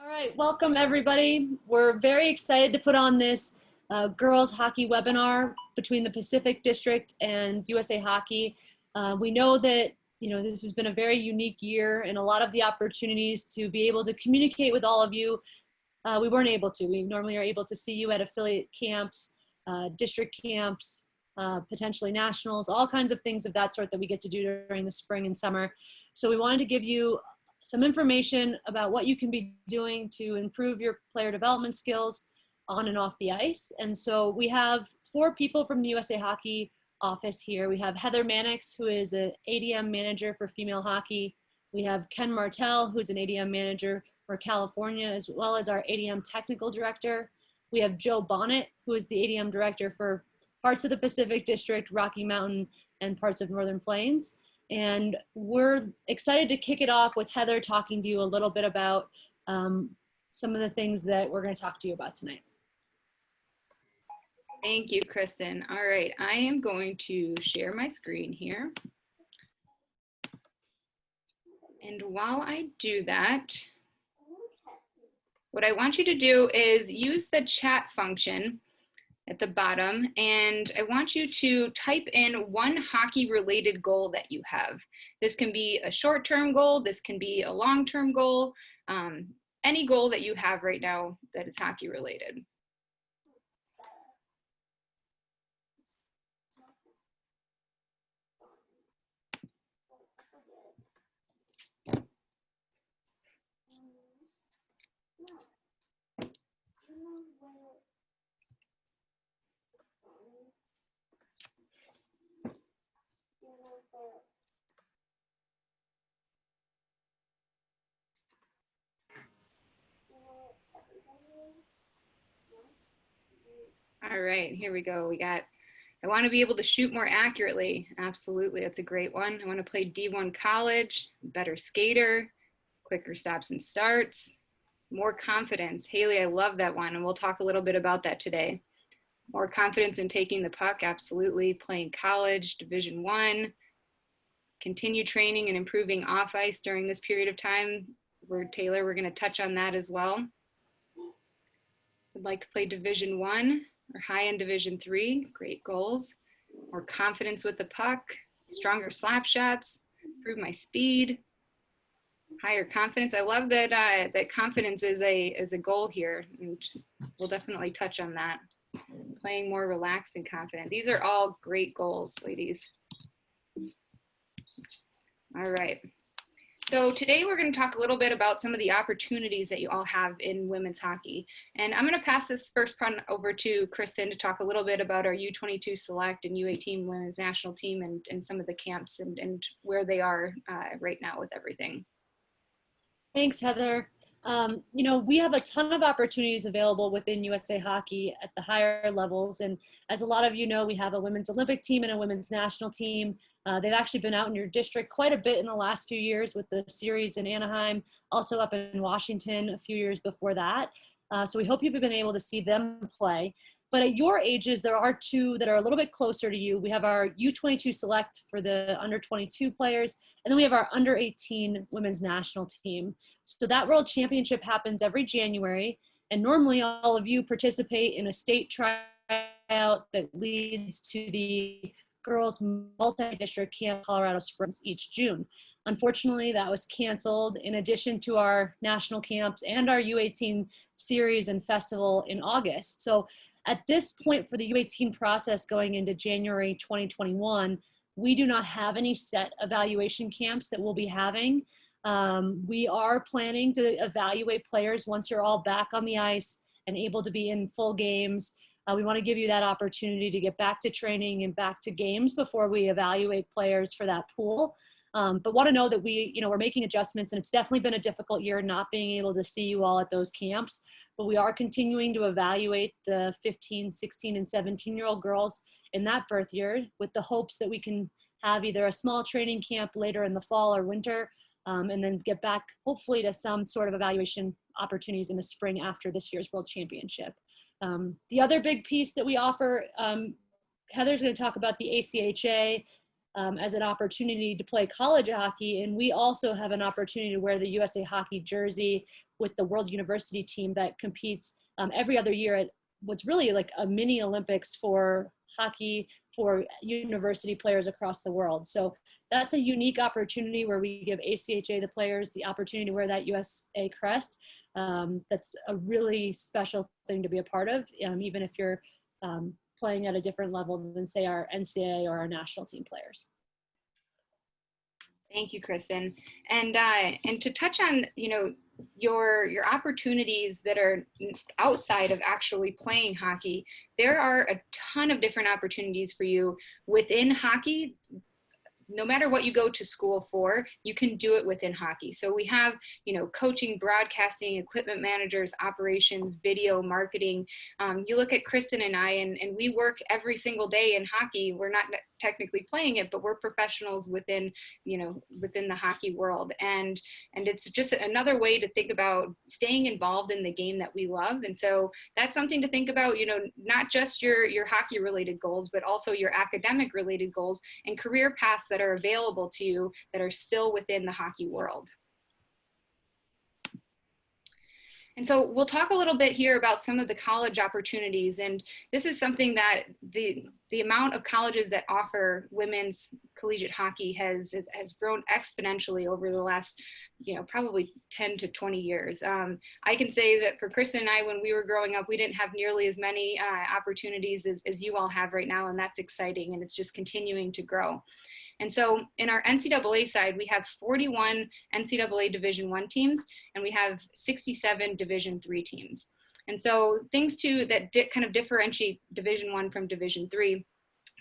All right, welcome everybody. We're very excited to put on this girls hockey webinar between the Pacific District and USA Hockey. We know that this has been a very unique year, and a lot of the opportunities to be able to communicate with all of you, we weren't able to. We normally are able to see you at affiliate camps, district camps, potentially nationals, all kinds of things of that sort that we get to do during the spring and summer. So we wanted to give you some information about what you can be doing to improve your player development skills on and off the ice. And so we have 4 people from the USA Hockey office here. We have Heather Mannix, who is an ADM manager for female hockey. We have Ken Martell, who's an ADM manager for California, as well as our ADM technical director. We have Joe Bonnet, who is the ADM director for parts of the Pacific District, Rocky Mountain, and parts of Northern Plains. And we're excited to kick it off with Heather talking to you a little bit about some of the things that we're going to talk to you about tonight. Thank you, Kristen. All right, I am going to share my screen here. And while I do that, what I want you to do is use the chat function at the bottom, and I want you to type in one hockey-related goal that you have. This can be a short-term goal, this can be a long-term goal, any goal that you have right now that is hockey-related. All right, here we go. I want to be able to shoot more accurately. Absolutely, that's a great one. I want to play D1 college, better skater, quicker stops and starts, more confidence. Haley, I love that one, and we'll talk a little bit about that today. More confidence in taking the puck, absolutely. Playing college, Division I, continue training and improving off ice during this period of time. Taylor, we're going to touch on that as well. Would like to play Division I or high-end Division III, great goals. More confidence with the puck, stronger slap shots, improve my speed, higher confidence. I love that that confidence is a goal here, and we'll definitely touch on that. Playing more relaxed and confident. These are all great goals, ladies. All right. So today we're going to talk a little bit about some of the opportunities that you all have in women's hockey. And I'm going to pass this first part over to Kristen to talk a little bit about our U22 Select and U18 Women's National Team and some of the camps and where they are right now with everything. Thanks, Heather. We have a ton of opportunities available within USA Hockey at the higher levels. And as a lot of you know, we have a women's Olympic team and a women's national team. They've actually been out in your district quite a bit in the last few years with the series in Anaheim, also up in Washington a few years before that. So we hope you've been able to see them play. But at your ages, there are 2 that are a little bit closer to you. We have our U22 Select for the under 22 players, and then we have our under 18 women's national team. So that World Championship happens every January, and normally all of you participate in a state tryout that leads to the girls multi-district camp Colorado Springs each June. Unfortunately, that was canceled in addition to our national camps and our U18 series and festival in August. So at this point for the U18 process going into January 2021, we do not have any set evaluation camps that we'll be having. We are planning to evaluate players once you're all back on the ice and able to be in full games. We want to give you that opportunity to get back to training and back to games before we evaluate players for that pool. But want to know that we're making adjustments, and it's definitely been a difficult year not being able to see you all at those camps. But we are continuing to evaluate the 15, 16, and 17-year-old girls in that birth year with the hopes that we can have either a small training camp later in the fall or winter, and then get back hopefully to some sort of evaluation opportunities in the spring after this year's World Championship. The other big piece that we offer, Heather's going to talk about the ACHA as an opportunity to play college hockey. And we also have an opportunity to wear the USA Hockey jersey with the World University team that competes every other year at what's really like a mini Olympics for hockey for university players across the world. So that's a unique opportunity where we give ACHA, the players, the opportunity to wear that USA crest. That's a really special thing to be a part of, even if you're playing at a different level than, say, our NCAA or our national team players. Thank you, Kristen. And to touch on, your opportunities that are outside of actually playing hockey, there are a ton of different opportunities for you within hockey. No matter what you go to school for, you can do it within hockey. So we have, coaching, broadcasting, equipment managers, operations, video, marketing. You look at Kristen and I, and we work every single day in hockey. We're not technically playing it, but we're professionals within, within the hockey world. And it's just another way to think about staying involved in the game that we love. And so that's something to think about, not just your hockey related goals, but also your academic related goals and career paths that are available to you that are still within the hockey world. And so we'll talk a little bit here about some of the college opportunities. And this is something that the amount of colleges that offer women's collegiate hockey has grown exponentially over the last, probably 10 to 20 years. I can say that for Kristen and I, when we were growing up, we didn't have nearly as many opportunities as you all have right now. And that's exciting. And it's just continuing to grow. And so in our NCAA side, we have 41 NCAA Division I teams, and we have 67 Division III teams. And so things too that kind of differentiate Division I from Division III.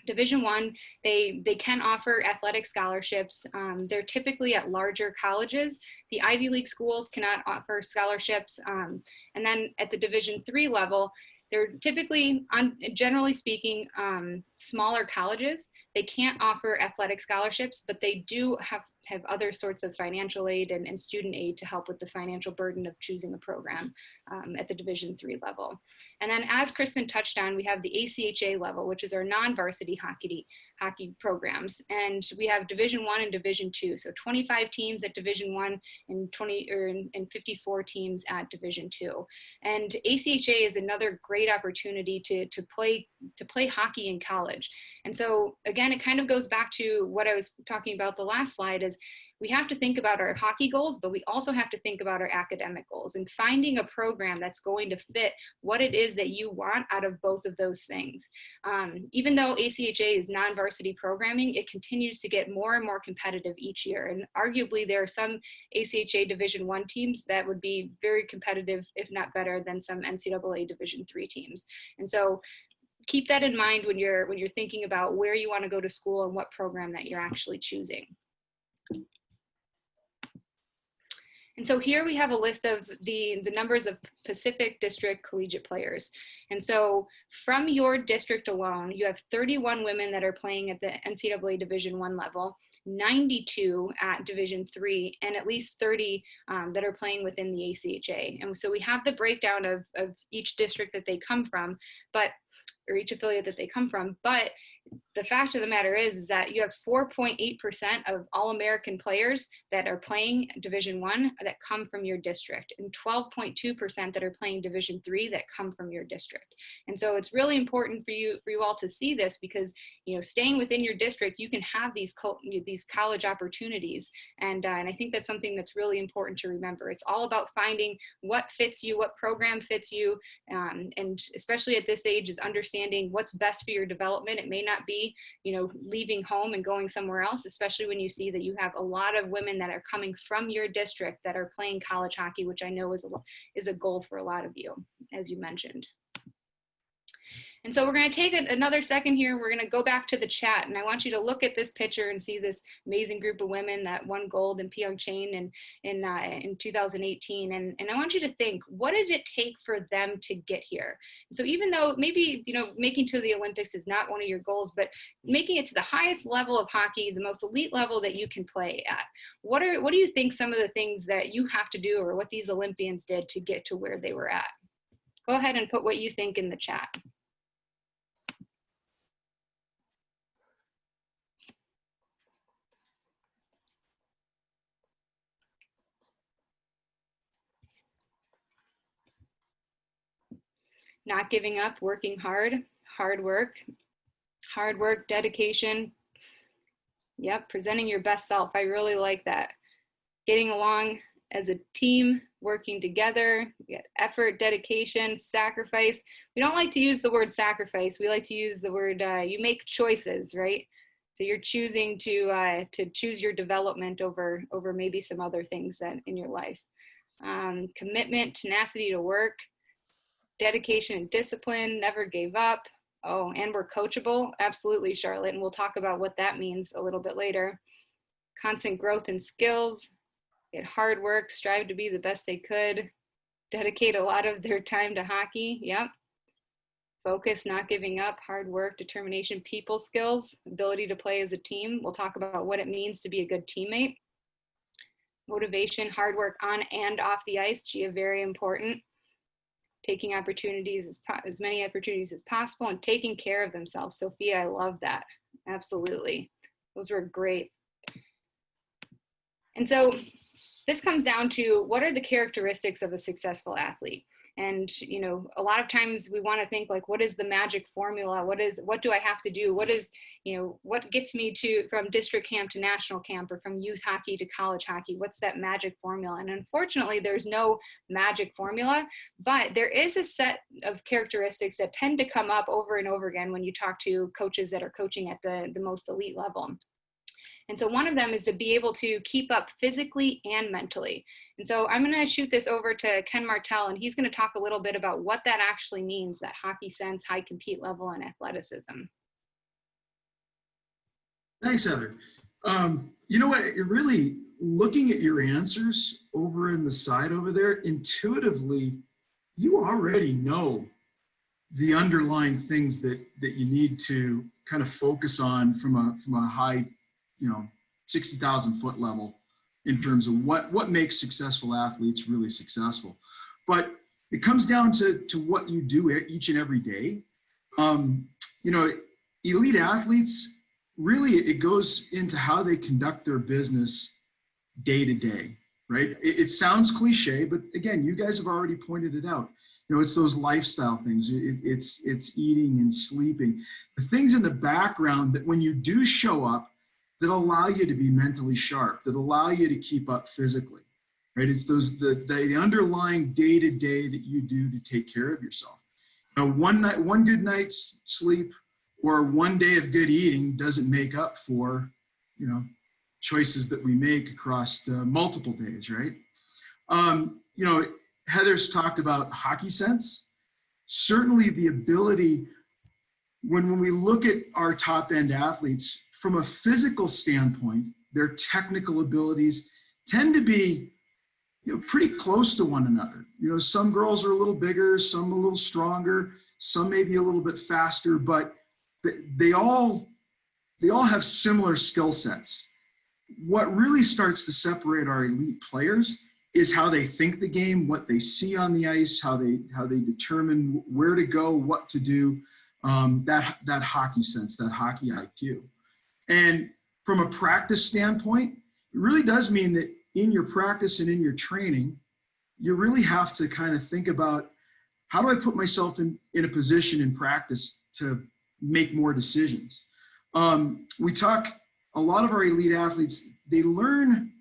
Division I, they can offer athletic scholarships. They're typically at larger colleges. The Ivy League schools cannot offer scholarships. And then at the Division III level, they're typically, generally speaking, smaller colleges. They can't offer athletic scholarships, but they do have other sorts of financial aid and student aid to help with the financial burden of choosing a program at the Division III level. And then as Kristen touched on, we have the ACHA level, which is our non-varsity hockey programs. And we have Division I and Division II. So 25 teams at Division I and 54 teams at Division II. And ACHA is another great opportunity to play hockey in college. And so again, it kind of goes back to what I was talking about the last slide is we have to think about our hockey goals, but we also have to think about our academic goals and finding a program that's going to fit what it is that you want out of both of those things. Even though ACHA is non-varsity programming, it continues to get more and more competitive each year. And arguably there are some ACHA Division I teams that would be very competitive, if not better than some NCAA Division III teams. And so keep that in mind when you're thinking about where you want to go to school and what program that you're actually choosing. And so here we have a list of the numbers of Pacific District collegiate players. And so from your district alone, you have 31 women that are playing at the NCAA Division I level, 92 at Division III, and at least 30 that are playing within the ACHA. And so we have the breakdown of each district that they come from, or each affiliate that they come from. But the fact of the matter is that you have 4.8% of all-American players that are playing Division I that come from your district, and 12.2% that are playing Division III that come from your district. And so it's really important for you all to see this because, staying within your district, you can have these college opportunities. And I think that's something that's really important to remember. It's all about finding what fits you, what program fits you, and especially at this age is understanding what's best for your development. It may not be, leaving home and going somewhere else, especially when you see that you have a lot of women that are coming from your district that are playing college hockey, which I know is a goal for a lot of you, as you mentioned. And so we're going to take another second here. We're going to go back to the chat, and I want you to look at this picture and see this amazing group of women that won gold in Pyeongchang in 2018. And I want you to think, what did it take for them to get here? And so even though maybe, making to the Olympics is not one of your goals, but making it to the highest level of hockey, the most elite level that you can play at, what do you think some of the things that you have to do or what these Olympians did to get to where they were at? Go ahead and put what you think in the chat. not giving up, working hard, hard work, dedication. Yep, presenting your best self. I really like that. Getting along as a team, working together, we got effort, dedication, sacrifice. We don't like to use the word sacrifice. We like to use the word, you make choices, right? So you're choosing to choose your development over maybe some other things that in your life. Commitment, tenacity to work, dedication and discipline, never gave up. Oh, and we're coachable. Absolutely, Charlotte. And we'll talk about what that means a little bit later. Constant growth and skills, get hard work, strive to be the best they could, dedicate a lot of their time to hockey. Yep. Focus, not giving up, hard work, determination, people skills, ability to play as a team. We'll talk about what it means to be a good teammate. Motivation, hard work on and off the ice. Gia, very important. Taking opportunities, as many opportunities as possible, and taking care of themselves. Sophia, I love that. Absolutely. Those were great. And so this comes down to, what are the characteristics of a successful athlete? And, you know, a lot of times we want to think like, what is the magic formula? What do I have to do? What is, you know, what gets me from district camp to national camp, or from youth hockey to college hockey? What's that magic formula? And unfortunately, there's no magic formula, but there is a set of characteristics that tend to come up over and over again when you talk to coaches that are coaching at the most elite level. And so one of them is to be able to keep up physically and mentally. And so I'm going to shoot this over to Ken Martell, and he's going to talk a little bit about what that actually means, that hockey sense, high compete level, and athleticism. Thanks, Heather. You know what, really looking at your answers over in the side over there, intuitively, you already know the underlying things that you need to kind of focus on from a high, 60,000 foot level in terms of what makes successful athletes really successful. But it comes down to what you do each and every day. Elite athletes, really, it goes into how they conduct their business day to day, right? It sounds cliche, but again, you guys have already pointed it out. It's those lifestyle things. It's eating and sleeping, the things in the background that when you do show up, that allow you to be mentally sharp, that allow you to keep up physically, right? It's the underlying day-to-day that you do to take care of yourself. One good night's sleep or one day of good eating doesn't make up for, choices that we make across multiple days, right? Heather's talked about hockey sense. Certainly the ability, when we look at our top end athletes, from a physical standpoint, their technical abilities tend to be, pretty close to one another. Some girls are a little bigger, some a little stronger, some maybe a little bit faster, but they all have similar skill sets. What really starts to separate our elite players is how they think the game, what they see on the ice, how they determine where to go, what to do, that hockey sense, that hockey IQ. And from a practice standpoint, it really does mean that in your practice and in your training, you really have to kind of think about, how do I put myself in a position in practice to make more decisions? We talk, a lot of our elite athletes, they learn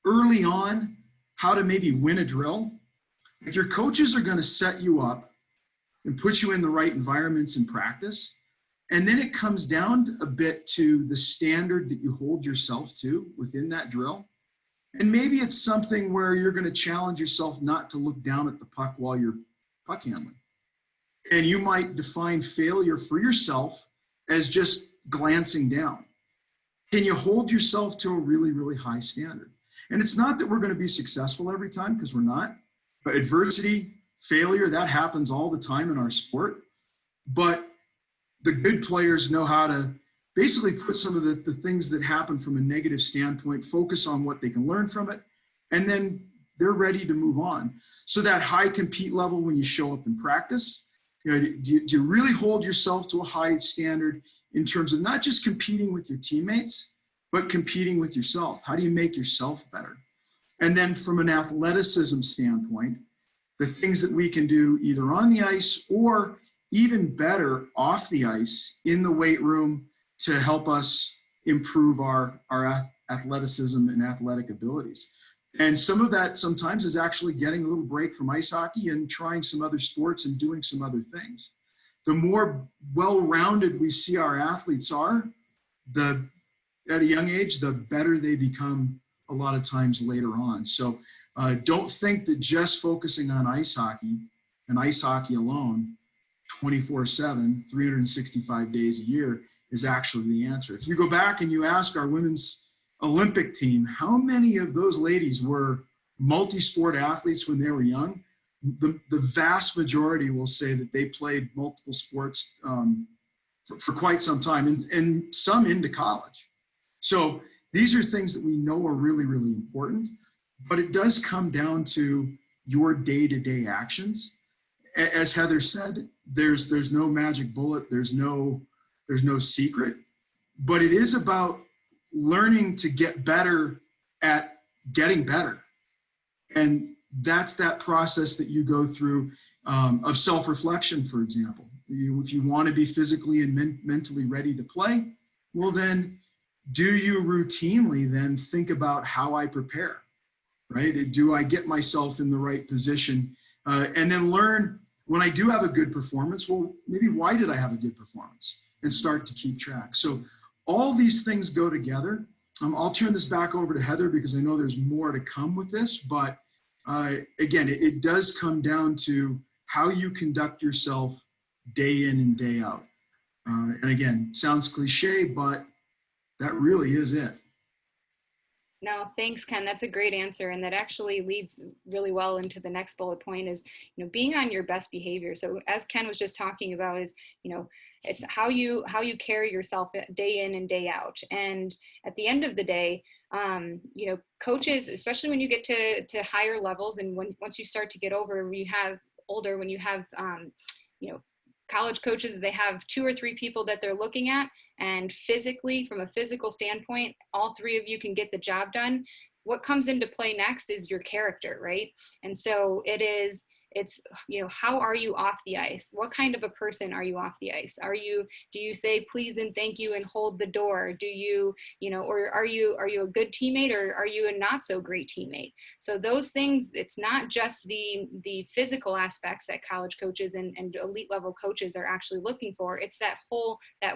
early on how to maybe win a drill. Like, your coaches are going to set you up and put you in the right environments in practice. And then it comes down a bit to the standard that you hold yourself to within that drill. And maybe it's something where you're going to challenge yourself not to look down at the puck while you're puck handling. And you might define failure for yourself as just glancing down. Can you hold yourself to a really, really high standard? And it's not that we're going to be successful every time, because we're not. But adversity, failure, that happens all the time in our sport. But the good players know how to basically put some of the things that happen from a negative standpoint, focus on what they can learn from it, and then they're ready to move on. So that high compete level when you show up in practice, do you really hold yourself to a high standard in terms of not just competing with your teammates, but competing with yourself? How do you make yourself better? And then from an athleticism standpoint, the things that we can do either on the ice or even better off the ice in the weight room to help us improve our athleticism and athletic abilities. And some of that sometimes is actually getting a little break from ice hockey and trying some other sports and doing some other things. The more well-rounded we see our athletes are, at a young age, the better they become a lot of times later on. So don't think that just focusing on ice hockey and ice hockey alone 24/7, 365 days a year is actually the answer. If you go back and you ask our women's Olympic team, how many of those ladies were multi-sport athletes when they were young? The vast majority will say that they played multiple sports for quite some time, and some into college. So these are things that we know are really, really important, but it does come down to your day-to-day actions. As Heather said, there's no magic bullet, there's no secret, but it is about learning to get better at getting better. And that's that process that you go through of self-reflection, for example. If you want to be physically and mentally ready to play, well then, do you routinely then think about how I prepare, right? Do I get myself in the right position? And then learn when I do have a good performance, well, maybe why did I have a good performance? And start to keep track. So all these things go together. I'll turn this back over to Heather because I know there's more to come with this, but again, it does come down to how you conduct yourself day in and day out. And again, sounds cliche, but that really is it. No, thanks, Ken. That's a great answer. And that actually leads really well into the next bullet point is, being on your best behavior. So as Ken was just talking about is, it's how you carry yourself day in and day out. And at the end of the day, coaches, especially when you get to higher levels and once you start to get older, when you have college coaches, they have 2 or 3 people that they're looking at, and physically, from a physical standpoint, all 3 of you can get the job done. What comes into play next is your character, right? And so it's how are you off the ice? What kind of a person are you off the ice? Do you say please and thank you and hold the door? Do you, or are you a good teammate, or are you a not so great teammate? So those things, it's not just the physical aspects that college coaches and elite level coaches are actually looking for. It's that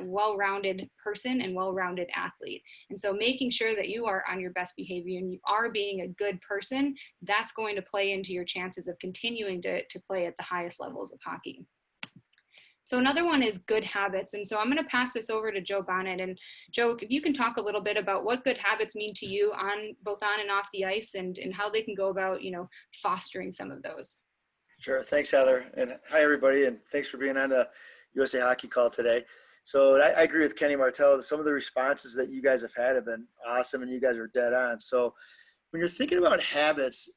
well-rounded person and well-rounded athlete. And so making sure that you are on your best behavior and you are being a good person, that's going to play into your chances of continuing to play at the highest levels of hockey. So another one is good habits. And so I'm going to pass this over to Joe Bonnet. And Joe, if you can talk a little bit about what good habits mean to you both on and off the ice, and how they can go about, fostering some of those. Sure. Thanks, Heather. And hi, everybody. And thanks for being on the USA Hockey Call today. So I agree with Kenny Martell. Some of the responses that you guys have had have been awesome, and you guys are dead on. So when you're thinking about habits,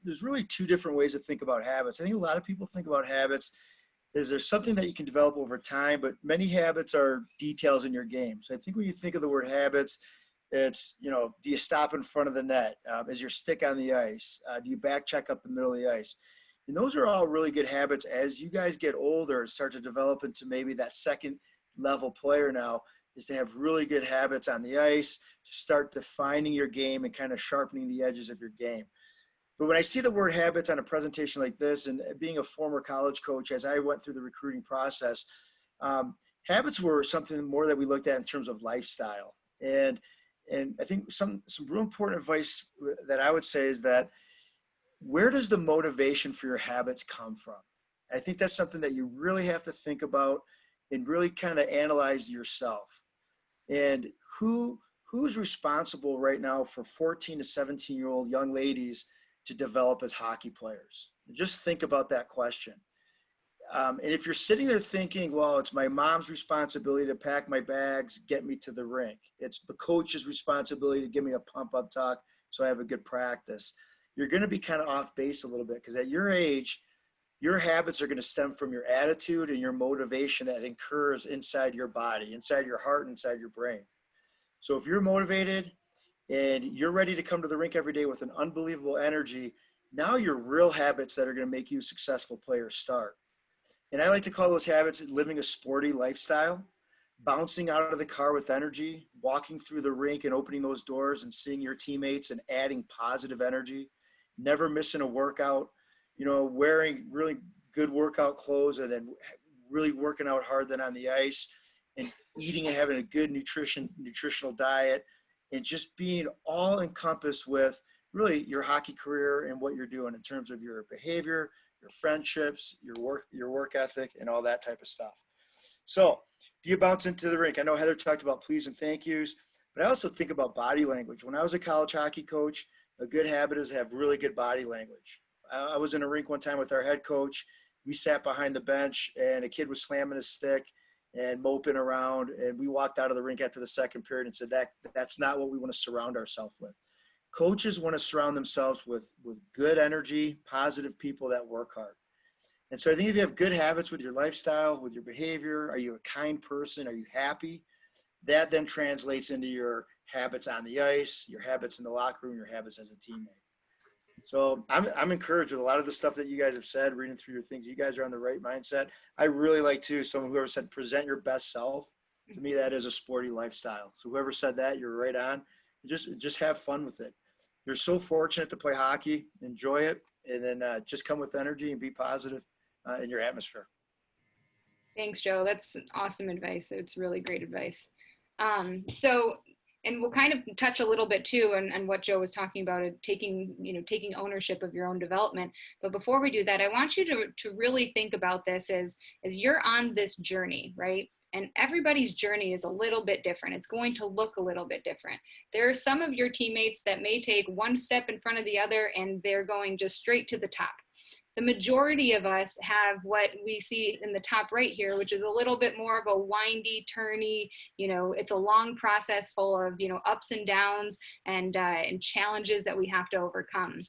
there's really 2 different ways to think about habits. I think a lot of people think about habits as there's something that you can develop over time, but many habits are details in your game. So I think when you think of the word habits, it's, do you stop in front of the net? Is your stick on the ice? Do you back check up the middle of the ice? And those are all really good habits. As you guys get older and start to develop into maybe that second level player now, is to have really good habits on the ice, to start defining your game and kind of sharpening the edges of your game. But when I see the word habits on a presentation like this, and being a former college coach, as I went through the recruiting process, habits were something more that we looked at in terms of lifestyle. And I think some real important advice that I would say is that, where does the motivation for your habits come from? I think that's something that you really have to think about and really kind of analyze yourself. And who's responsible right now for 14 to 17-year-old young ladies to develop as hockey players? Just think about that question. And if you're sitting there thinking, well, it's my mom's responsibility to pack my bags, get me to the rink. It's the coach's responsibility to give me a pump-up talk so I have a good practice. You're going to be kind of off base a little bit, because at your age, your habits are going to stem from your attitude and your motivation that occurs inside your body, inside your heart, inside your brain. So if you're motivated and you're ready to come to the rink every day with an unbelievable energy, Now your real habits that are going to make you a successful player start. And I like to call those habits living a sporty lifestyle, bouncing out of the car with energy, walking through the rink and opening those doors and seeing your teammates and adding positive energy, never missing a workout, wearing really good workout clothes and then really working out hard then on the ice, and eating and having a good nutritional diet, and just being all encompassed with really your hockey career and what you're doing in terms of your behavior, your friendships, your work ethic, and all that type of stuff. So do you bounce into the rink? I know Heather talked about please and thank yous, but I also think about body language. When I was a college hockey coach, a good habit is to have really good body language. I was in a rink one time with our head coach. We sat behind the bench and a kid was slamming his stick and moping around. And we walked out of the rink after the second period and said, that's not what we want to surround ourselves with. Coaches want to surround themselves with good energy, positive people that work hard. And so I think if you have good habits with your lifestyle, with your behavior, are you a kind person? Are you happy? That then translates into your habits on the ice, your habits in the locker room, your habits as a teammate. So I'm encouraged with a lot of the stuff that you guys have said, reading through your things. You guys are on the right mindset. I really like too, whoever said present your best self. To me, that is a sporty lifestyle. So whoever said that, you're right on. Just have fun with it. You're so fortunate to play hockey. Enjoy it, and then just come with energy and be positive in your atmosphere. Thanks, Joe. That's awesome advice. It's really great advice. And we'll kind of touch a little bit too on what Joe was talking about, taking ownership of your own development. But before we do that, I want you to really think about this as you're on this journey, right? And everybody's journey is a little bit different. It's going to look a little bit different. There are some of your teammates that may take one step in front of the other and they're going just straight to the top. The majority of us have what we see in the top right here, which is a little bit more of a windy, turny, it's a long process full of, ups and downs and challenges that we have to overcome.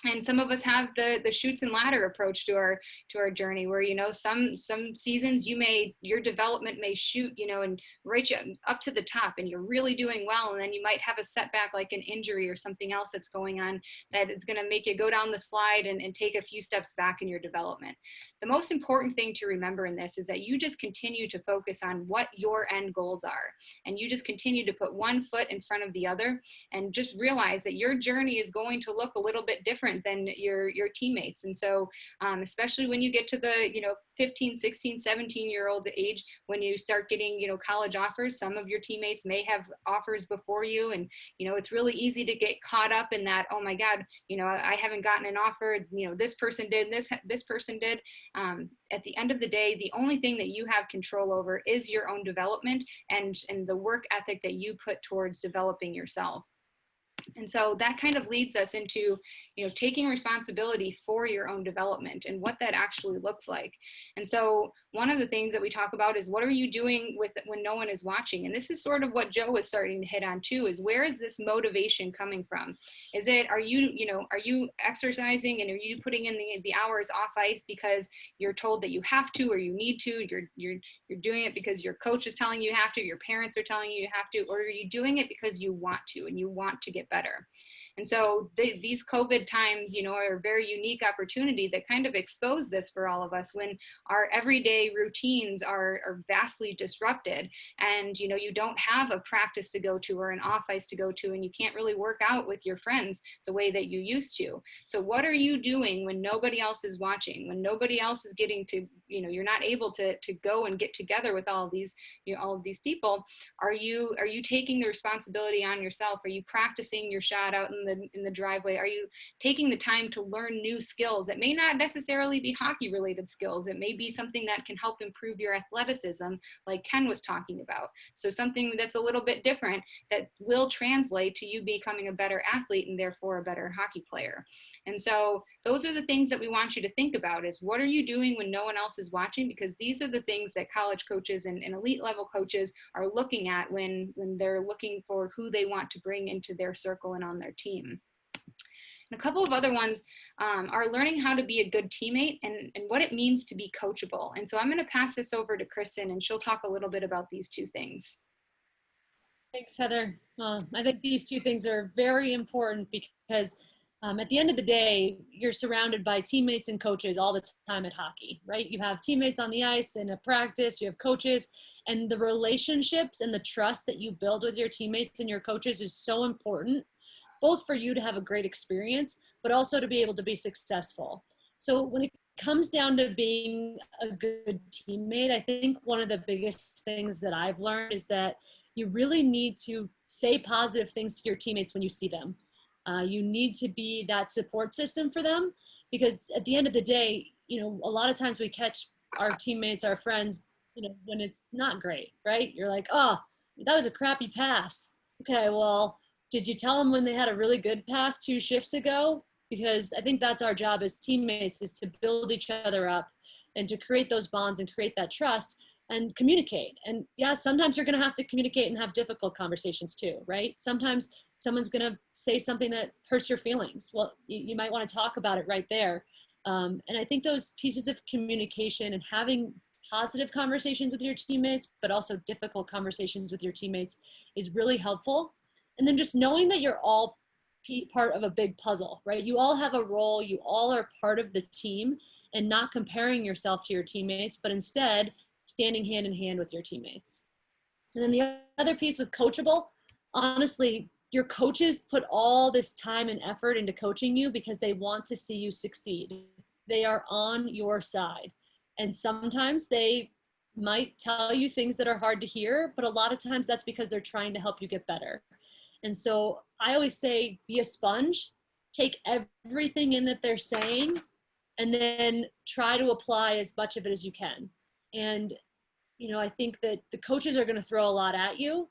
And some of us have the chutes and ladder approach to our journey, where some seasons your development may shoot and right you up to the top and you're really doing well, and then you might have a setback like an injury or something else that's going on that is going to make you go down the slide and take a few steps back in your development. The most important thing to remember in this is that you just continue to focus on what your end goals are, and you just continue to put one foot in front of the other, and just realize that your journey is going to look a little bit different than your teammates. And so especially when you get to the 15, 16, 17-year-old age, when you start getting college offers, some of your teammates may have offers before you, and it's really easy to get caught up in that, oh my God, I haven't gotten an offer, this person did, this person did. At the end of the day, the only thing that you have control over is your own development and the work ethic that you put towards developing yourself. And so that kind of leads us into, taking responsibility for your own development and what that actually looks like. And so one of the things that we talk about is, what are you doing when no one is watching? And this is sort of what Joe is starting to hit on too, is where is this motivation coming from? Are you exercising and are you putting in the hours off ice because you're told that you have to, or you need to, you're doing it because your coach is telling you have to, your parents are telling you have to, or are you doing it because you want to and you want to get better? And so these COVID times, are a very unique opportunity that kind of expose this for all of us, when our everyday routines are vastly disrupted, and, you don't have a practice to go to or an off ice to go to, and you can't really work out with your friends the way that you used to. So what are you doing when nobody else is watching, when nobody else is getting to, you're not able to go and get together with all of these people? Are you taking the responsibility on yourself? Are you practicing your shot out in the driveway? Are you taking the time to learn new skills that may not necessarily be hockey related skills? It may be something that can help improve your athleticism, like Ken was talking about. So something that's a little bit different that will translate to you becoming a better athlete and therefore a better hockey player. And so those are the things that we want you to think about, is what are you doing when no one else is watching? Because these are the things that college coaches and elite level coaches are looking at when they're looking for who they want to bring into their circle and on their team. And a couple of other ones are learning how to be a good teammate and what it means to be coachable. And so I'm going to pass this over to Kristen, and she'll talk a little bit about these two things. Thanks, Heather. I think these two things are very important, because At the end of the day, you're surrounded by teammates and coaches all the time at hockey, right? You have teammates on the ice and at practice, you have coaches, and the relationships and the trust that you build with your teammates and your coaches is so important, both for you to have a great experience, but also to be able to be successful. So when it comes down to being a good teammate, I think one of the biggest things that I've learned is that you really need to say positive things to your teammates when you see them. You need to be that support system for them, because at the end of the day, you know, a lot of times we catch our teammates, our friends, you know, when it's not great, right? You're like, oh, that was a crappy pass. Okay, well, did you tell them when they had a really good pass 2 shifts ago? Because I think that's our job as teammates, is to build each other up and to create those bonds and create that trust and communicate. And yeah, sometimes you're going to have to communicate and have difficult conversations too, right? Sometimes someone's going to say something that hurts your feelings. Well, you might want to talk about it right there. And I think those pieces of communication and having positive conversations with your teammates, but also difficult conversations with your teammates, is really helpful. And then just knowing that you're all part of a big puzzle, right? You all have a role, you all are part of the team, and not comparing yourself to your teammates, but instead standing hand in hand with your teammates. And then the other piece with coachable, honestly, your coaches put all this time and effort into coaching you because they want to see you succeed. They are on your side. And sometimes they might tell you things that are hard to hear, but a lot of times that's because they're trying to help you get better. And so I always say, be a sponge, take everything in that they're saying, and then try to apply as much of it as you can. And, you know, I think that the coaches are going to throw a lot at you.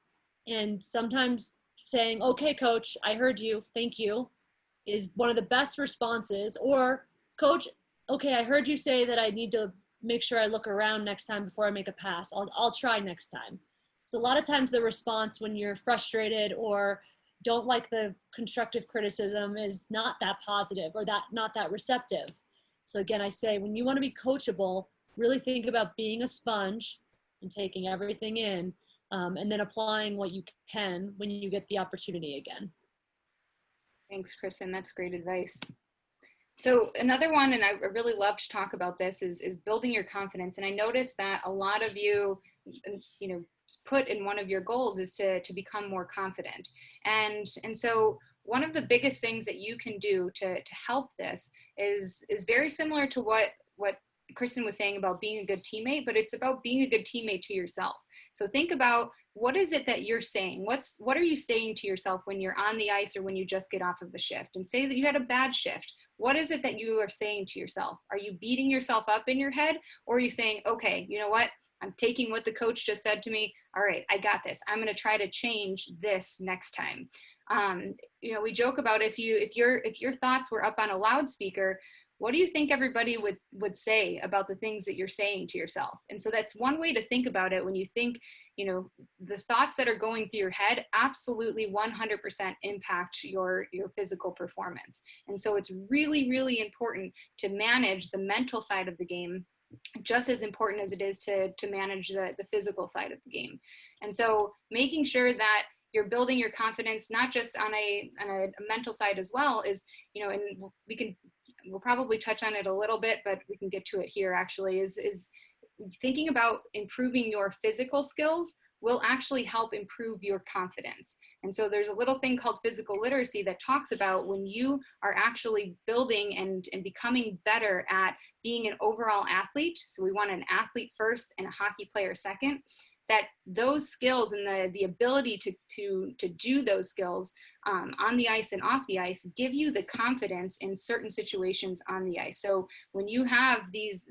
And sometimes saying, okay, coach, I heard you, thank you, is one of the best responses. Or, coach, okay, I heard you say that I need to make sure I look around next time before I make a pass. I'll try next time. So a lot of times the response when you're frustrated or don't like the constructive criticism is not that positive or not that receptive. So again, I say, when you want to be coachable, really think about being a sponge and taking everything in, and then applying what you can when you get the opportunity again. Thanks, Kristen. That's great advice. So another one, and I really love to talk about this, is building your confidence. And I noticed that a lot of you, put in one of your goals is to become more confident. And so one of the biggest things that you can do to help this is very similar to what Kristen was saying about being a good teammate, but it's about being a good teammate to yourself. So think about, what is it that you're saying? What are you saying to yourself when you're on the ice or when you just get off of a shift? And say that you had a bad shift. What is it that you are saying to yourself? Are you beating yourself up in your head? Or are you saying, okay, you know what? I'm taking what the coach just said to me. All right, I got this. I'm going to try to change this next time. We joke about if your thoughts were up on a loudspeaker, what do you think everybody would say about the things that you're saying to yourself? And so that's one way to think about it. When you think, the thoughts that are going through your head absolutely 100% impact your physical performance. And so it's really, really important to manage the mental side of the game, just as important as it is to manage the physical side of the game. And so making sure that you're building your confidence, not just on a mental side as well, is, and we'll probably touch on it a little bit, but we can get to it here actually, is thinking about improving your physical skills will actually help improve your confidence. And so there's a little thing called physical literacy that talks about when you are actually building and becoming better at being an overall athlete. So we want an athlete first and a hockey player second. That those skills and the ability to do those skills on the ice and off the ice give you the confidence in certain situations on the ice. So when you have this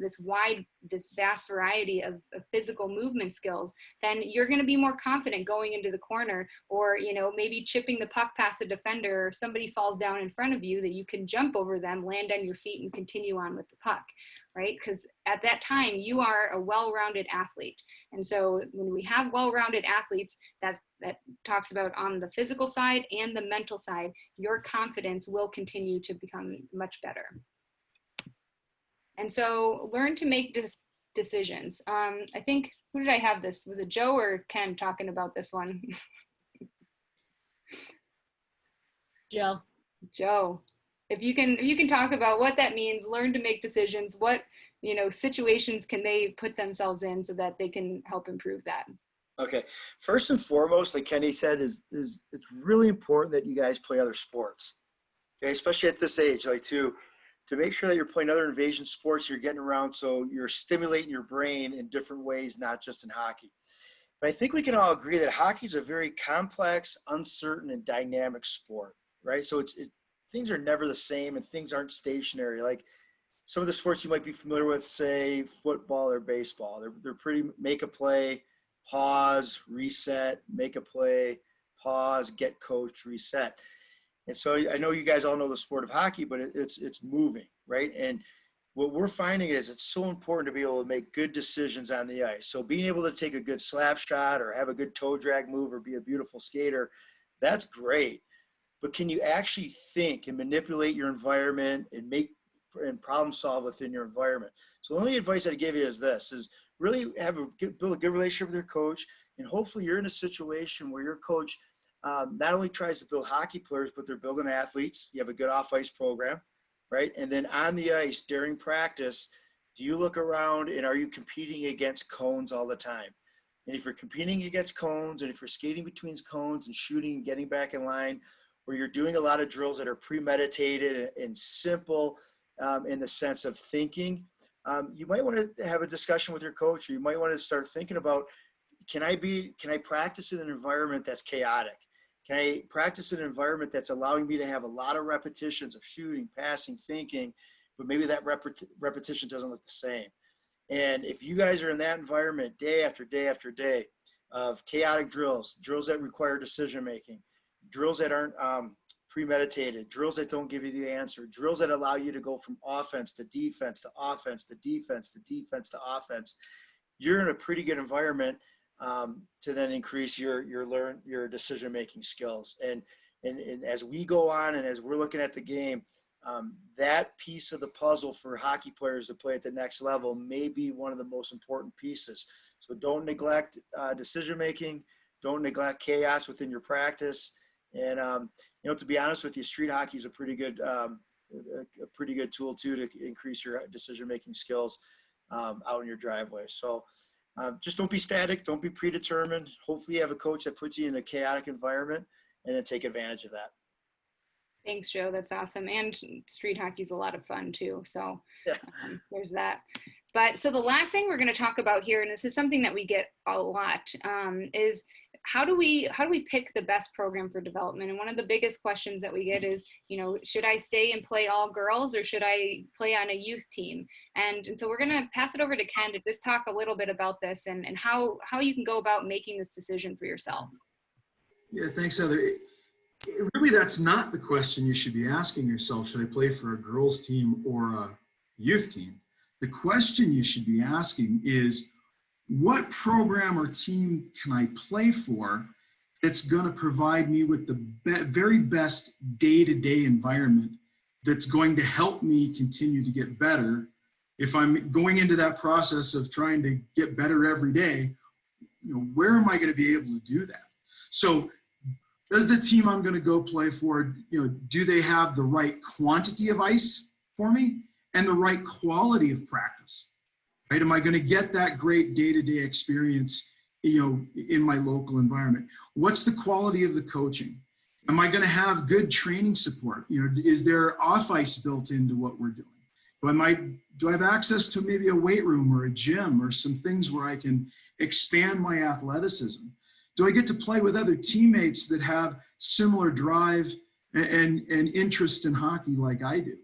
vast variety of physical movement skills, then you're going to be more confident going into the corner, or maybe chipping the puck past a defender, or somebody falls down in front of you, that you can jump over them, land on your feet, and continue on with the puck. Right? Because at that time, you are a well-rounded athlete. And so when we have well-rounded athletes, that talks about on the physical side and the mental side, your confidence will continue to become much better. And so learn to make decisions. I think, who did I have this? Was it Joe or Ken talking about this one? Joe. Joe. if you can talk about what that means, learn to make decisions, what, situations can they put themselves in so that they can help improve that? Okay. First and foremost, like Kenny said, is it's really important that you guys play other sports. Okay, especially at this age, like to make sure that you're playing other invasion sports, you're getting around, so you're stimulating your brain in different ways, not just in hockey. But I think we can all agree that hockey is a very complex, uncertain, and dynamic sport, right? So things are never the same, and things aren't stationary. Like some of the sports you might be familiar with, say football or baseball, they're pretty make a play, pause, reset, make a play, pause, get coached, reset. And so I know you guys all know the sport of hockey, but it's moving, right? And what we're finding is it's so important to be able to make good decisions on the ice. So being able to take a good slap shot or have a good toe drag move or be a beautiful skater, that's great. But can you actually think and manipulate your environment and problem solve within your environment? So the only advice I'd give you is this, is really build a good relationship with your coach, and hopefully you're in a situation where your coach not only tries to build hockey players, but they're building athletes. You have a good off-ice program, right? And then on the ice during practice, do you look around and are you competing against cones all the time? And if you're competing against cones, and if you're skating between cones and shooting and getting back in line, or you're doing a lot of drills that are premeditated and simple in the sense of thinking, you might want to have a discussion with your coach, or you might want to start thinking about, can I practice in an environment that's chaotic? Can I practice in an environment that's allowing me to have a lot of repetitions of shooting, passing, thinking, but maybe that repetition doesn't look the same? And if you guys are in that environment day after day after day of chaotic drills that require decision-making, drills that aren't premeditated, drills that don't give you the answer, drills that allow you to go from offense to defense to offense to defense to defense to offense, you're in a pretty good environment to then increase your decision-making skills. And as we go on and as we're looking at the game, that piece of the puzzle for hockey players to play at the next level may be one of the most important pieces. So don't neglect decision-making, don't neglect chaos within your practice. And, to be honest with you, street hockey is a pretty good tool too, to increase your decision-making skills out in your driveway. So just don't be static. Don't be predetermined. Hopefully you have a coach that puts you in a chaotic environment, and then take advantage of that. Thanks, Joe. That's awesome. And street hockey is a lot of fun too. So there's that. But so the last thing we're going to talk about here, and this is something that we get a lot, is how do we pick the best program for development? And one of the biggest questions that we get is, should I stay and play all girls, or should I play on a youth team? And so we're going to pass it over to Ken to just talk a little bit about this and how you can go about making this decision for yourself. Yeah, thanks, Heather. Really, that's not the question you should be asking yourself. Should I play for a girls team or a youth team? The question you should be asking is, what program or team can I play for that's going to provide me with the very best day-to-day environment that's going to help me continue to get better? If I'm going into that process of trying to get better every day, where am I going to be able to do that? So does the team I'm going to go play for, do they have the right quantity of ice for me and the right quality of practice? Right? Am I going to get that great day-to-day experience, in my local environment? What's the quality of the coaching? Am I going to have good training support? Is there off-ice built into what we're doing? Do I have access to maybe a weight room or a gym or some things where I can expand my athleticism? Do I get to play with other teammates that have similar drive and interest in hockey like I do?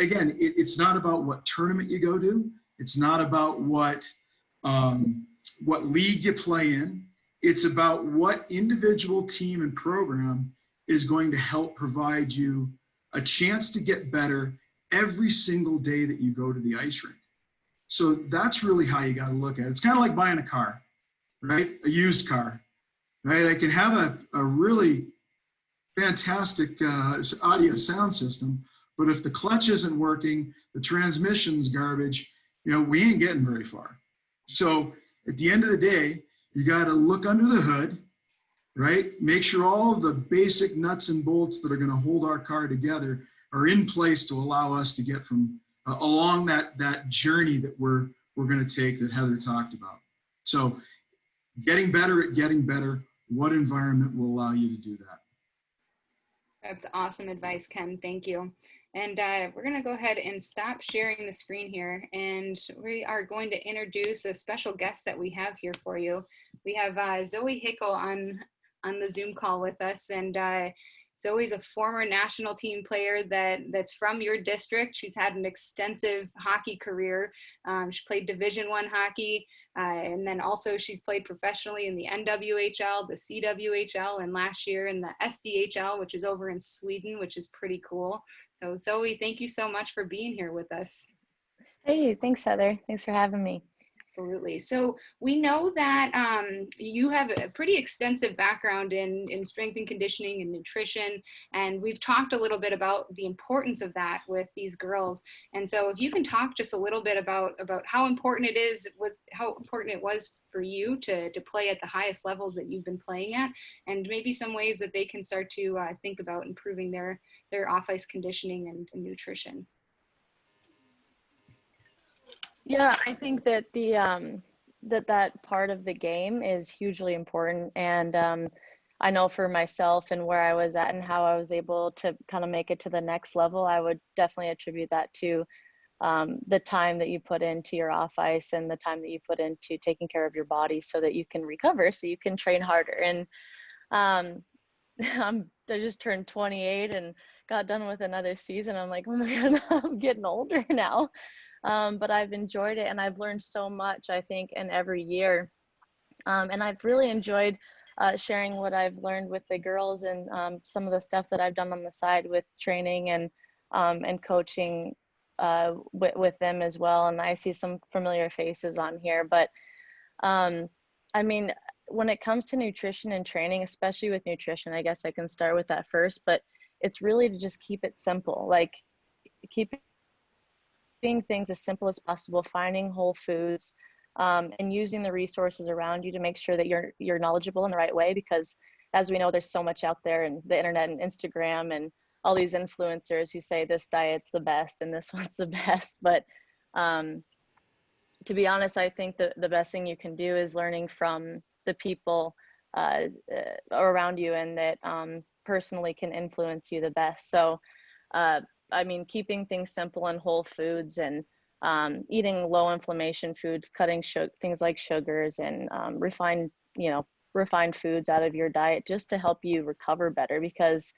Again, it's not about what tournament you go to. It's not about what league you play in. It's about what individual team and program is going to help provide you a chance to get better every single day that you go to the ice rink. So that's really how you got to look at it. It's kind of like buying a car, right? A used car, right? I can have a really fantastic audio sound system, but if the clutch isn't working, the transmission's garbage, we ain't getting very far. So at the end of the day, you got to look under the hood, right? Make sure all of the basic nuts and bolts that are going to hold our car together are in place to allow us to get from along that journey that we're going to take that Heather talked about. So getting better at getting better. What environment will allow you to do that? That's awesome advice, Ken. Thank you. And we're going to go ahead and stop sharing the screen here. And we are going to introduce a special guest that we have here for you. We have Zoe Hickel on the Zoom call with us. And Zoe's a former national team player that's from your district. She's had an extensive hockey career. She played Division I hockey, and then also she's played professionally in the NWHL, the CWHL, and last year in the SDHL, which is over in Sweden, which is pretty cool. So Zoe, thank you so much for being here with us. Hey, thanks, Heather. Thanks for having me. Absolutely. So we know that you have a pretty extensive background in strength and conditioning and nutrition, and we've talked a little bit about the importance of that with these girls. And so if you can talk just a little bit about how important how important it was for you to play at the highest levels that you've been playing at, and maybe some ways that they can start to think about improving their off-ice conditioning and nutrition. Yeah, I think that that part of the game is hugely important. And I know for myself and where I was at and how I was able to kind of make it to the next level, I would definitely attribute that to the time that you put into your off ice and the time that you put into taking care of your body so that you can recover, so you can train harder. And I just turned 28 and got done with another season. I'm like, oh my God, I'm getting older now. But I've enjoyed it, and I've learned so much, I think, in every year. And I've really enjoyed sharing what I've learned with the girls and some of the stuff that I've done on the side with training and coaching with them as well. And I see some familiar faces on here. But I mean, when it comes to nutrition and training, especially with nutrition, I guess I can start with that first, but it's really to just keep it simple, like keeping things as simple as possible, finding whole foods, and using the resources around you to make sure that you're knowledgeable in the right way, because as we know, there's so much out there in the internet and Instagram and all these influencers who say this diet's the best and this one's the best. But to be honest, I think the best thing you can do is learning from the people around you and that personally can influence you the best. So I mean, keeping things simple and whole foods and eating low inflammation foods, cutting things like sugars and refined foods out of your diet just to help you recover better. Because,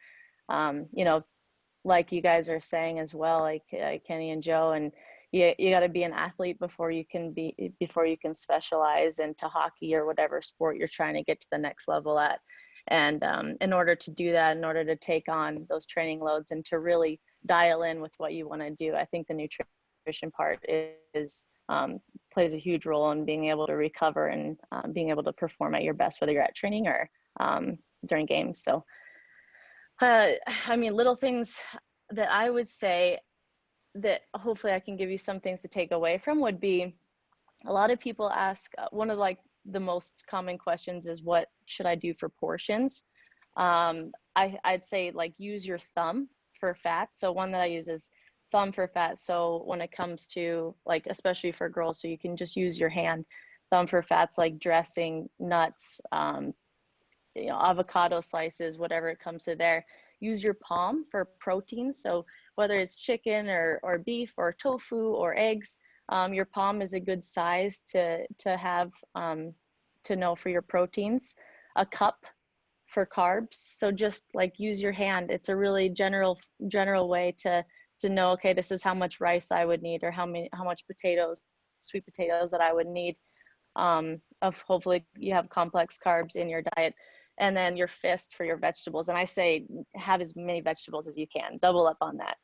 like you guys are saying as well, like Kenny and Joe, and you got to be an athlete before you can specialize into hockey or whatever sport you're trying to get to the next level at. And in order to do that, in order to take on those training loads and to really dial in with what you want to do, I think the nutrition part plays a huge role in being able to recover and being able to perform at your best, whether you're at training or during games. So, I mean, little things that I would say that hopefully I can give you some things to take away from would be, a lot of people ask, one of like the most common questions is, what should I do for portions? I'd say like use your thumb for fat. So one that I use is thumb for fat. So when it comes to, like, especially for girls, so you can just use your hand. Thumb for fats like dressing, nuts, avocado slices, whatever it comes to there. Use your palm for protein. So whether it's chicken or beef or tofu or eggs, your palm is a good size to have to know for your proteins. A cup for carbs. So just like use your hand. It's a really general way to know, okay, this is how much rice I would need, or how much potatoes, sweet potatoes that I would need. Of hopefully you have complex carbs in your diet. And then your fist for your vegetables. And I say have as many vegetables as you can, double up on that.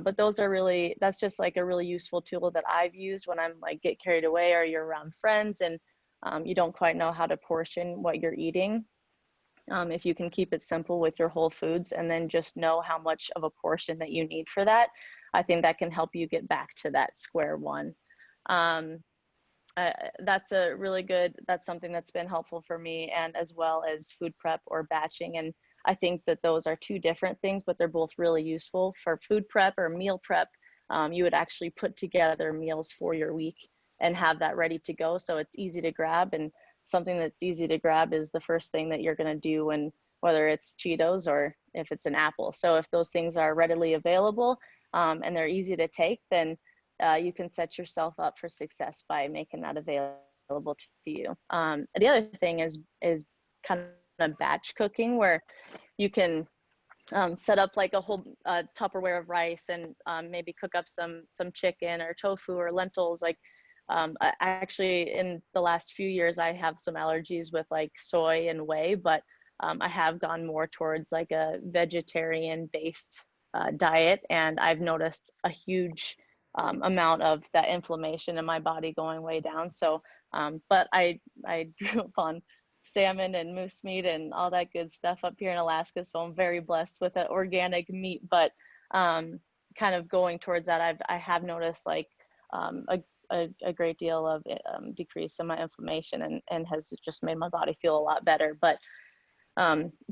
But that's just like a really useful tool that I've used when I'm like get carried away or you're around friends and you don't quite know how to portion what you're eating. If you can keep it simple with your whole foods and then just know how much of a portion that you need for that, I think that can help you get back to that square one. That's something that's been helpful for me, and as well as food prep or batching. And I think that those are two different things, but they're both really useful. For food prep or meal prep, you would actually put together meals for your week and have that ready to go. So it's easy to grab, and something that's easy to grab is the first thing that you're going to do when, whether it's Cheetos or if it's an apple. So if those things are readily available and they're easy to take, then you can set yourself up for success by making that available to you. The other thing is kind of batch cooking, where you can set up like a whole Tupperware of rice and maybe cook up some chicken or tofu or lentils. Like actually in the last few years, I have some allergies with like soy and whey, but I have gone more towards like a vegetarian based diet, and I've noticed a huge amount of that inflammation in my body going way down. So, but I grew up on salmon and moose meat and all that good stuff up here in Alaska. So I'm very blessed with the organic meat, but kind of going towards that, I have noticed like a great deal of decrease in my inflammation, and has just made my body feel a lot better. But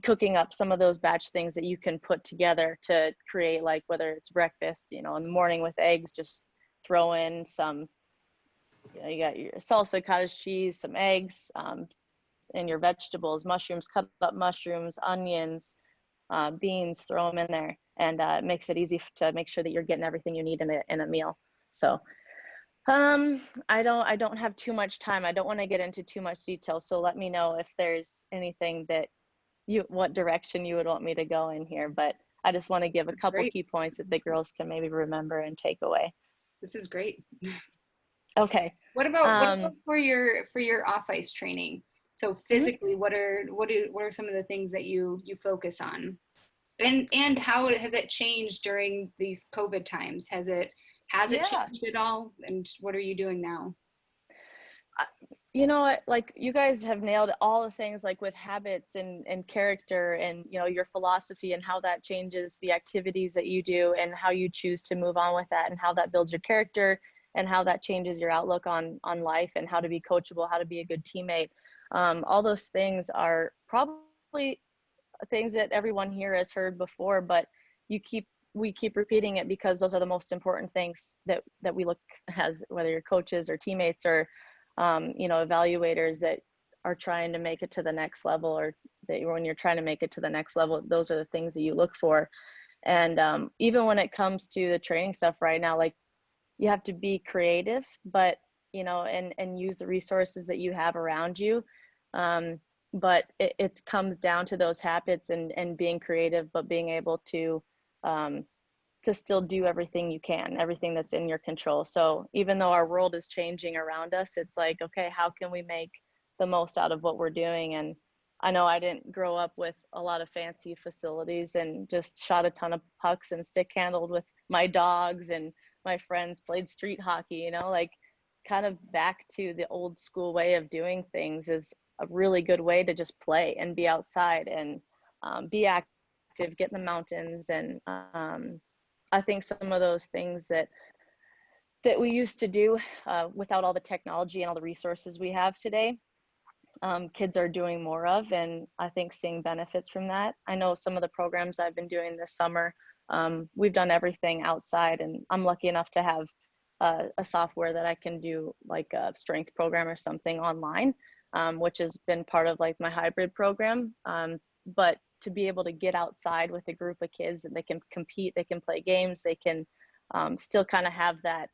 cooking up some of those batch things that you can put together to create, like whether it's breakfast, in the morning with eggs, just throw in some, you got your salsa, cottage cheese, some eggs, and your vegetables, mushrooms, cut up mushrooms, onions, beans, throw them in there, and it makes it easy to make sure that you're getting everything you need in a meal. So I don't have too much time. I don't want to get into too much detail. So let me know if there's anything that what direction you would want me to go in here. But I just want to give a couple key points that the girls can maybe remember and take away. This is great. Okay. What about for your off ice training? So physically, what are some of the things that you focus on, and how has it changed during these COVID times? Has it changed at all? And what are you doing now? Like you guys have nailed all the things, like with habits and character and, your philosophy and how that changes the activities that you do and how you choose to move on with that and how that builds your character and how that changes your outlook on life and how to be coachable, how to be a good teammate. All those things are probably things that everyone here has heard before, but we keep repeating it because those are the most important things that we look as, whether you're coaches or teammates or evaluators that are trying to make it to the next level, or that when you're trying to make it to the next level, those are the things that you look for. And even when it comes to the training stuff right now, like you have to be creative, but and use the resources that you have around you. But it comes down to those habits and being creative, but being able to still do everything you can, everything that's in your control. So even though our world is changing around us, it's like, okay, how can we make the most out of what we're doing? And I know I didn't grow up with a lot of fancy facilities and just shot a ton of pucks and stick handled with my dogs, and my friends played street hockey, like kind of back to the old school way of doing things is a really good way to just play and be outside and be active, get in the mountains. And I think some of those things that we used to do without all the technology and all the resources we have today, kids are doing more of, and I think seeing benefits from that. I know some of the programs I've been doing this summer, we've done everything outside, and I'm lucky enough to have a software that I can do like a strength program or something online, which has been part of like my hybrid program. But to be able to get outside with a group of kids and they can compete, they can play games, they can still kind of have that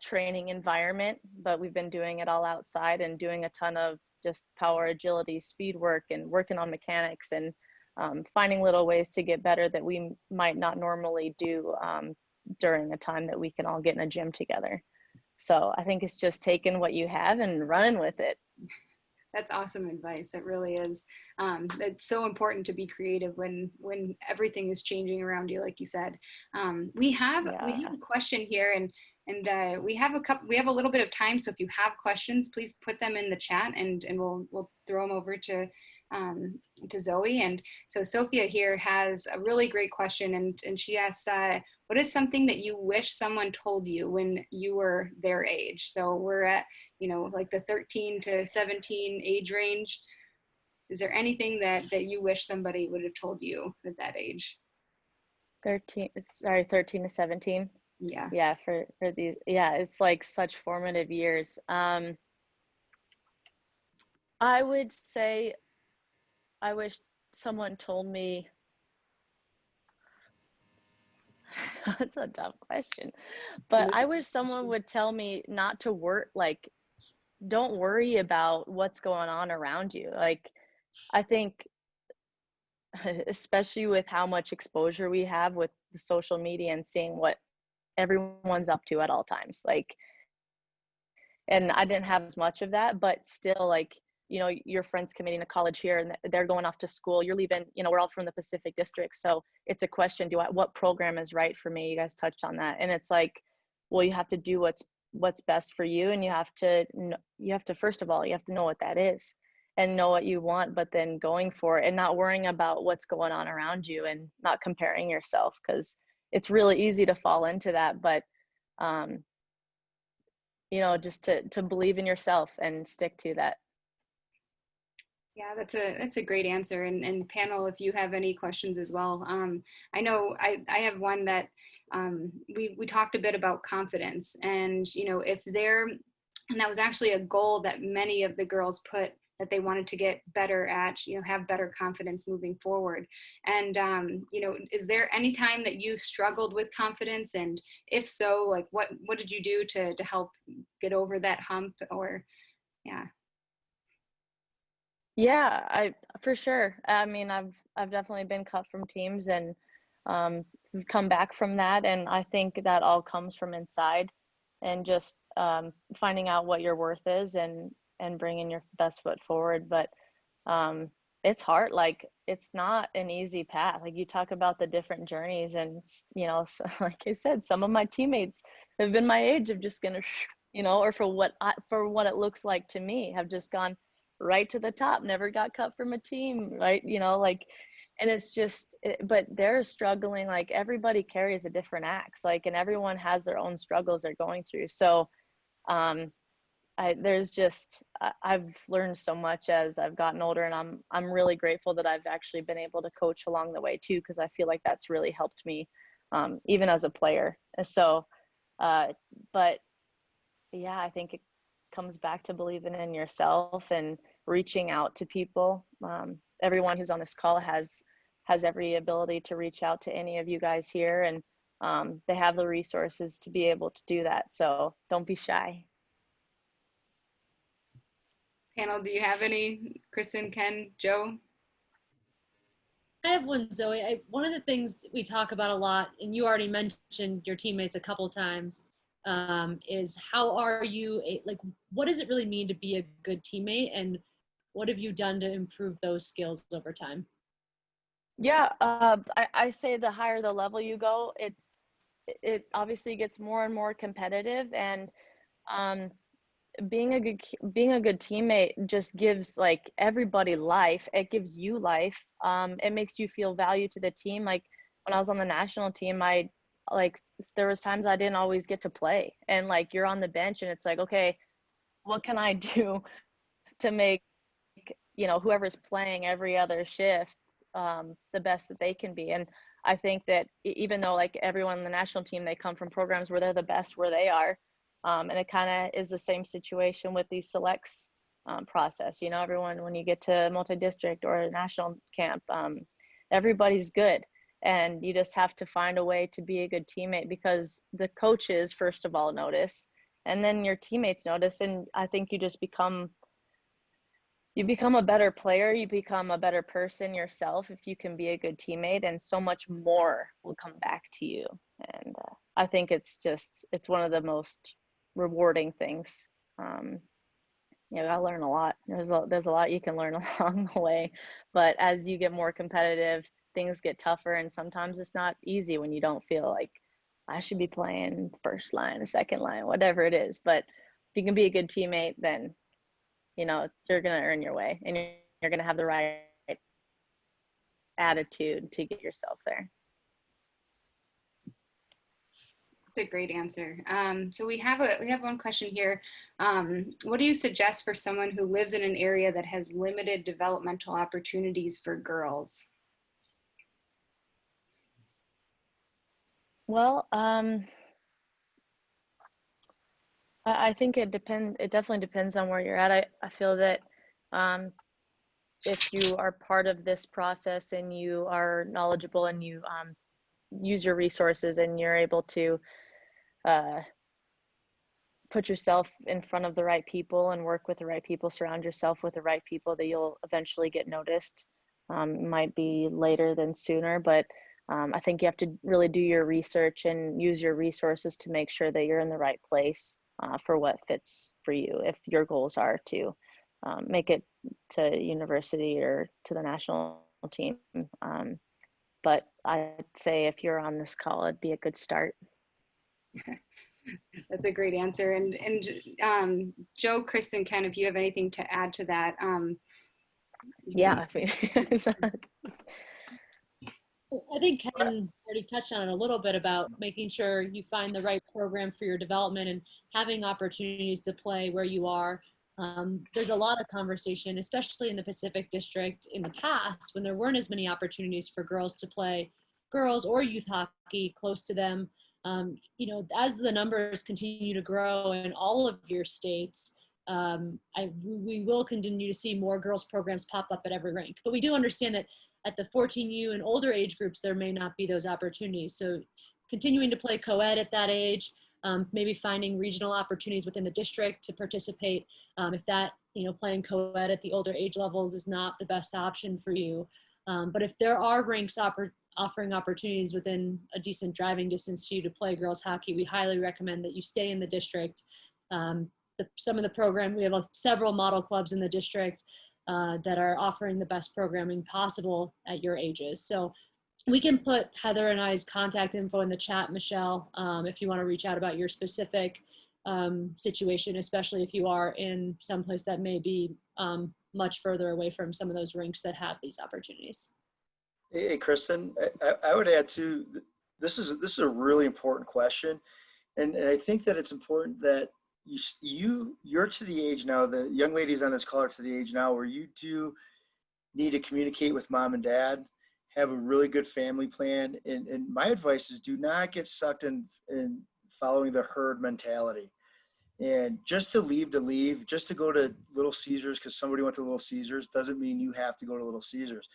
training environment, but we've been doing it all outside and doing a ton of just power, agility, speed work, and working on mechanics and finding little ways to get better that we might not normally do during a time that we can all get in a gym together. So I think it's just taking what you have and running with it. That's awesome advice. It really is. It's so important to be creative when everything is changing around you, like you said. We have a question here, and we have a little bit of time. So if you have questions, please put them in the chat, and we'll throw them over to Zoe. And so Sophia here has a really great question, and she asks, what is something that you wish someone told you when you were their age? So we're at like the 13 to 17 age range. is there anything that you wish somebody would have told you at that age? 13 to 17. Yeah. Yeah, for these, yeah, it's like such formative years. I would say I wish someone told me. That's a tough question, but I wish someone would tell me not to work, like, don't worry about what's going on around you. Like, I think, especially with how much exposure we have with the social media and seeing what everyone's up to at all times, like, and I didn't have as much of that, but still, like, your friends committing to college here and they're going off to school, you're leaving, we're all from the Pacific District, so it's a question, what program is right for me? You guys touched on that, and it's like, well, you have to do what's best for you, and you have to first of all, you have to know what that is and know what you want, but then going for it and not worrying about what's going on around you and not comparing yourself, because it's really easy to fall into that. But just to believe in yourself and stick to that. Yeah, that's a great answer. And panel, if you have any questions as well. I know I have one that we talked a bit about confidence, and and that was actually a goal that many of the girls put, that they wanted to get better at, have better confidence moving forward. And is there any time that you struggled with confidence, and if so, like what did you do to help get over that hump? Or Yeah, for sure. I mean, I've definitely been cut from teams, and come back from that, and I think that all comes from inside, and just finding out what your worth is, and bringing your best foot forward. But it's hard. Like, it's not an easy path. Like, you talk about the different journeys, and so, like I said, some of my teammates have been my age, have just gonna, or for what it looks like to me, have just gone right to the top, never got cut from a team, right? Like, and it's just, but they're struggling. Like, everybody carries a different axe, like, and everyone has their own struggles they're going through. So I've learned so much as I've gotten older, and I'm really grateful that I've actually been able to coach along the way too, because I feel like that's really helped me, even as a player. And so but yeah, I think it comes back to believing in yourself and reaching out to people. Everyone who's on this call has every ability to reach out to any of you guys here, and they have the resources to be able to do that. So don't be shy. Panel, do you have any? Kristen, Ken, Joe? I have one, Zoe. One of the things we talk about a lot, and you already mentioned your teammates a couple times, is how are you, like, what does it really mean to be a good teammate, and what have you done to improve those skills over time? Yeah, I say the higher the level you go, it obviously gets more and more competitive, and being a good teammate just gives, like, everybody life. It gives you life. It makes you feel value to the team. Like, when I was on the national team, there was times I didn't always get to play, and, like, you're on the bench, and it's like, okay, what can I do to make whoever's playing every other shift the best that they can be. And I think that even though, like, everyone on the national team, they come from programs where they're the best where they are, and it kind of is the same situation with these selects process. Everyone, when you get to multi-district or a national camp, everybody's good, and you just have to find a way to be a good teammate, because the coaches, first of all, notice, and then your teammates notice. And I think you become a better player, you become a better person yourself if you can be a good teammate, and so much more will come back to you. And I think it's one of the most rewarding things. I learn a lot. There's a lot you can learn along the way, but as you get more competitive, things get tougher, and sometimes it's not easy when you don't feel like I should be playing first line, second line, whatever it is. But if you can be a good teammate, then you're going to earn your way, and you're going to have the right attitude to get yourself there. That's a great answer. So we have one question here. What do you suggest for someone who lives in an area that has limited developmental opportunities for girls? Well, I think it depends. It definitely depends on where you're at. I feel that if you are part of this process and you are knowledgeable and you use your resources and you're able to put yourself in front of the right people and work with the right people, surround yourself with the right people, that you'll eventually get noticed. Might be later than sooner, but I think you have to really do your research and use your resources to make sure that you're in the right place for what fits for you. If your goals are to make it to university or to the national team. But I'd say if you're on this call, it'd be a good start. That's a great answer. And Joe, Kristen, Ken, if you have anything to add to that. Yeah. I think Ken already touched on it a little bit about making sure you find the right program for your development and having opportunities to play where you are. There's a lot of conversation, especially in the Pacific District in the past, when there weren't as many opportunities for girls to play girls or youth hockey close to them. As the numbers continue to grow in all of your states, we will continue to see more girls programs pop up at every rink. But we do understand that at the 14U and older age groups, there may not be those opportunities. So continuing to play co-ed at that age, maybe finding regional opportunities within the district to participate. If that, playing co-ed at the older age levels is not the best option for you. But if there are rinks offering opportunities within a decent driving distance to you to play girls hockey, we highly recommend that you stay in the district. Some of the program, we have several model clubs in the district that are offering the best programming possible at your ages. So we can put Heather and I's contact info in the chat, Michelle, if you want to reach out about your specific situation, especially if you are in some place that may be much further away from some of those rinks that have these opportunities. Hey, Kristen, I would add too, this is a really important question. And I think that it's important that you're to the age now, the young ladies on this call are to the age now where you do need to communicate with mom and dad, have a really good family plan. And my advice is do not get sucked in following the herd mentality. And just to leave, just to go to Little Caesars because somebody went to Little Caesars doesn't mean you have to go to Little Caesars.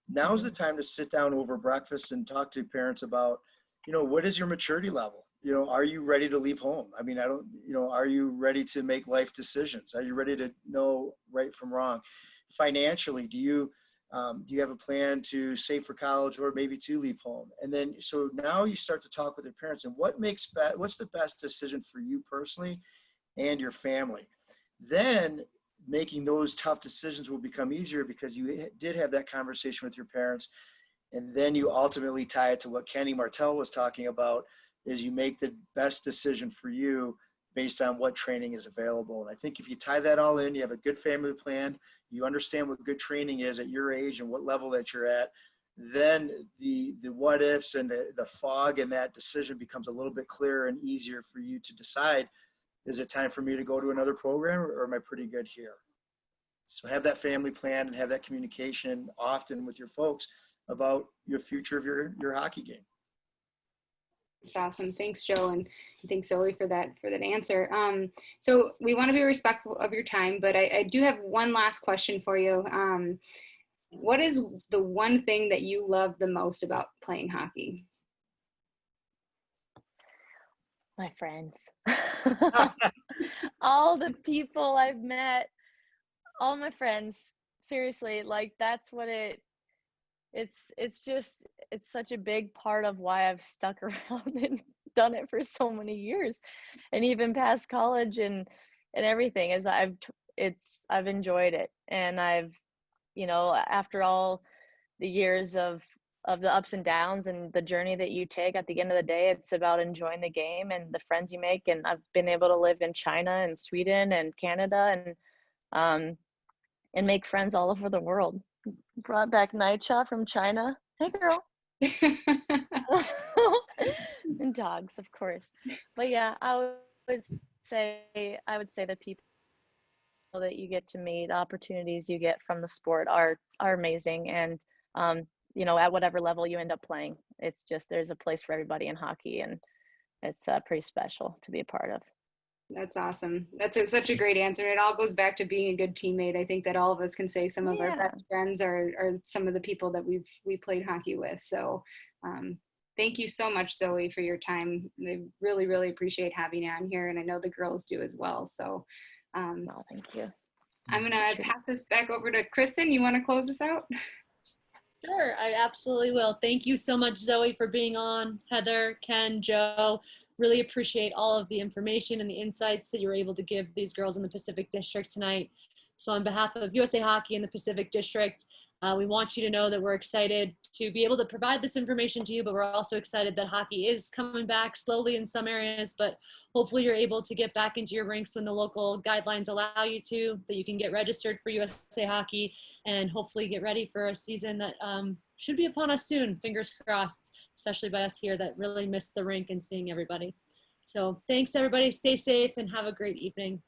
Now's the time to sit down over breakfast and talk to parents about, what is your maturity level? Are you ready to leave home? I mean, are you ready to make life decisions? Are you ready to know right from wrong? Financially, do you have a plan to save for college or maybe to leave home? And then, so now you start to talk with your parents and what's the best decision for you personally and your family? Then making those tough decisions will become easier because you did have that conversation with your parents. And then you ultimately tie it to what Kenny Martell was talking about, is you make the best decision for you based on what training is available. And I think if you tie that all in, you have a good family plan, you understand what good training is at your age and what level that you're at, then the what ifs and the fog in that decision becomes a little bit clearer and easier for you to decide, is it time for me to go to another program or am I pretty good here? So have that family plan and have that communication often with your folks about your future of your hockey game. That's awesome. Thanks, Joe, and thanks, Zoe, for that answer. So we want to be respectful of your time, but I do have one last question for you. What is the one thing that you love the most about playing hockey? My friends. All the people I've met, all my friends, seriously, like that's what it's such a big part of why I've stuck around and done it for so many years, and even past college and everything, is I've enjoyed it. And I've, after all the years of the ups and downs and the journey that you take, at the end of the day, it's about enjoying the game and the friends you make. And I've been able to live in China and Sweden and Canada and make friends all over the world. Brought back Naicha from China. Hey, girl. And dogs, of course. But yeah, would I would say the people that you get to meet, the opportunities you get from the sport are amazing. And you know, at whatever level you end up playing, it's just there's a place for everybody in hockey, and it's pretty special to be a part of. That's awesome. Such a great answer. It all goes back to being a good teammate. I think that all of us can say some of our Yeah. best friends are some of the people that we played hockey with. So thank you so much, Zoe, for your time. I really, really appreciate having you on here, and I know the girls do as well. So No, thank you. I'm gonna pass this back over to Kristen. You want to close us out? Sure, I absolutely will. Thank you so much, Zoe, for being on. Heather, Ken, Joe, really appreciate all of the information and the insights that you were able to give these girls in the Pacific District tonight. So on behalf of USA Hockey and the Pacific District, we want you to know that we're excited to be able to provide this information to you, but we're also excited that hockey is coming back slowly in some areas, but hopefully you're able to get back into your rinks when the local guidelines allow you to, that you can get registered for USA Hockey and hopefully get ready for a season that should be upon us soon, fingers crossed, especially by us here that really missed the rink and seeing everybody. So thanks everybody, stay safe and have a great evening.